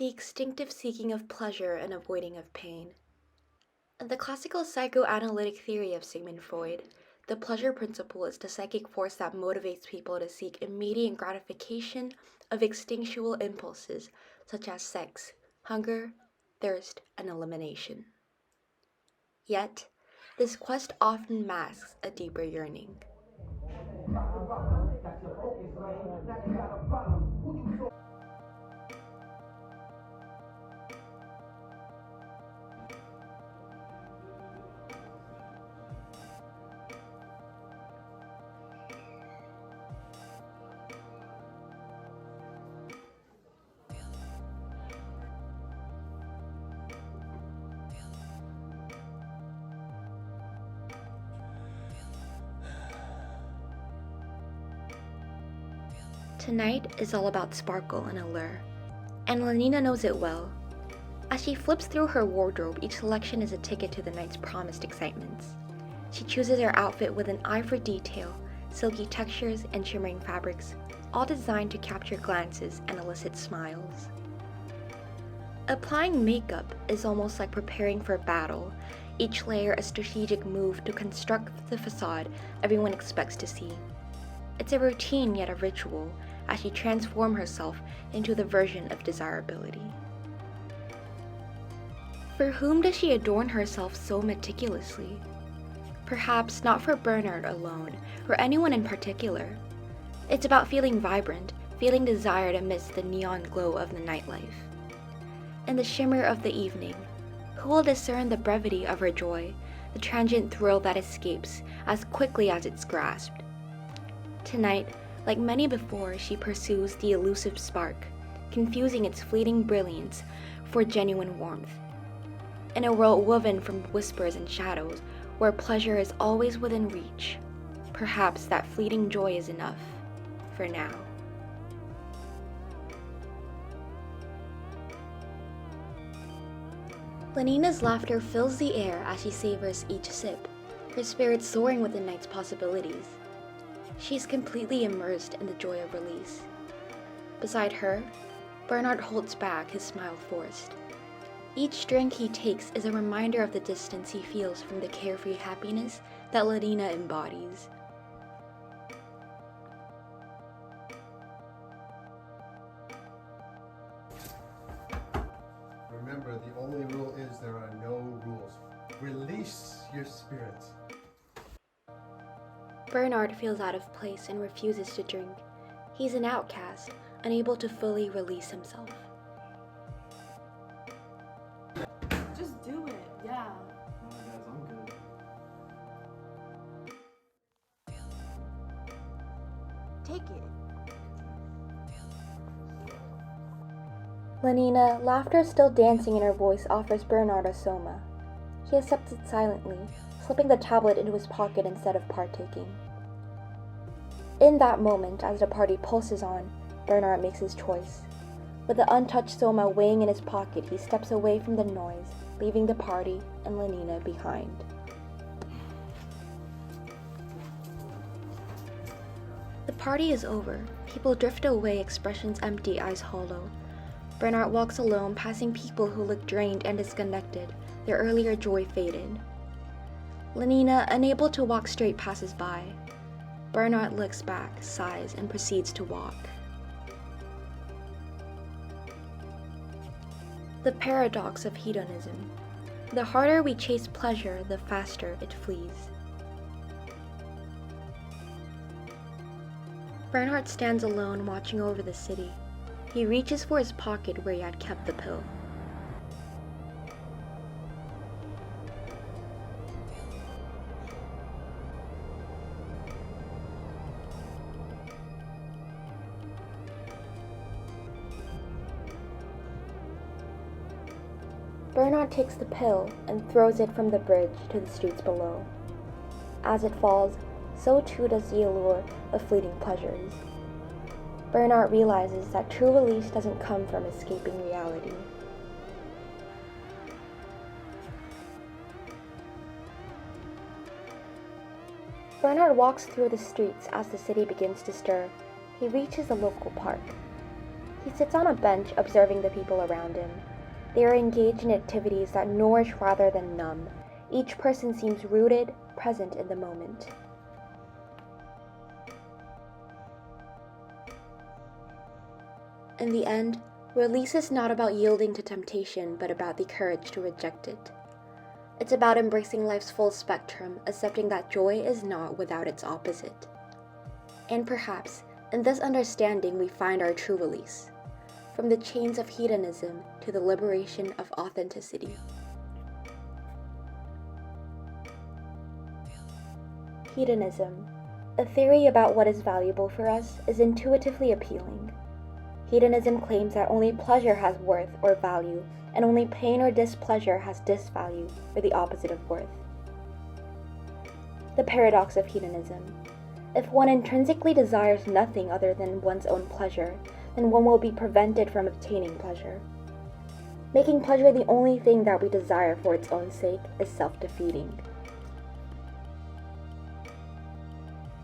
the instinctive seeking of pleasure and avoiding of pain. In the classical psychoanalytic theory of Sigmund Freud, the pleasure principle is the psychic force that motivates people to seek immediate gratification of instinctual impulses such as sex, hunger, thirst, and elimination. Yet, this quest often masks a deeper yearning. Tonight is all about sparkle and allure, and Lenina knows it well. As she flips through her wardrobe, each selection is a ticket to the night's promised excitements. She chooses her outfit with an eye for detail, silky textures, and shimmering fabrics, all designed to capture glances and elicit smiles. Applying makeup is almost like preparing for battle, each layer a strategic move to construct the facade everyone expects to see. It's a routine yet a ritual, as she transforms herself into the version of desirability. For whom does she adorn herself so meticulously? Perhaps not for Bernard alone, or anyone in particular. It's about feeling vibrant, feeling desired amidst the neon glow of the nightlife. In the shimmer of the evening, who will discern the brevity of her joy, the transient thrill that escapes as quickly as it's grasped? Tonight, like many before, she pursues the elusive spark, confusing its fleeting brilliance for genuine warmth. In a world woven from whispers and shadows, where pleasure is always within reach, perhaps that fleeting joy is enough, for now. Lenina's laughter fills the air as she savors each sip, her spirit soaring with the night's possibilities. She is completely immersed in the joy of release. Beside her, Bernard holds back, his smile forced. Each drink he takes is a reminder of the distance he feels from the carefree happiness that Lenina embodies. Remember, the only rule is there are no rules. Release your spirit. Bernard feels out of place and refuses to drink. He's an outcast, unable to fully release himself. Just do it, yeah. Guys, I'm good. Take it. Lenina, laughter still dancing in her voice, offers Bernard a soma. He accepts it silently, slipping the tablet into his pocket instead of partaking. In that moment, as the party pulses on, Bernard makes his choice. With the untouched soma weighing in his pocket, he steps away from the noise, leaving the party and Lenina behind. The party is over. People drift away, expressions empty, eyes hollow. Bernard walks alone, passing people who look drained and disconnected, their earlier joy faded. Lenina, unable to walk straight, passes by. Bernard looks back, sighs, and proceeds to walk. The paradox of hedonism. The harder we chase pleasure, the faster it flees. Bernard stands alone, watching over the city. He reaches for his pocket where he had kept the pill. Bernard takes the pill and throws it from the bridge to the streets below. As it falls, so too does the allure of fleeting pleasures. Bernard realizes that true release doesn't come from escaping reality. Bernard walks through the streets as the city begins to stir. He reaches a local park. He sits on a bench observing the people around him. They are engaged in activities that nourish rather than numb. Each person seems rooted, present in the moment. In the end, release is not about yielding to temptation, but about the courage to reject it. It's about embracing life's full spectrum, accepting that joy is not without its opposite. And perhaps, in this understanding we find our true release, from the chains of hedonism to the liberation of authenticity. Hedonism, a theory about what is valuable for us, is intuitively appealing. Hedonism claims that only pleasure has worth or value, and only pain or displeasure has disvalue, or the opposite of worth. The paradox of hedonism. If one intrinsically desires nothing other than one's own pleasure, then one will be prevented from obtaining pleasure. Making pleasure the only thing that we desire for its own sake is self-defeating.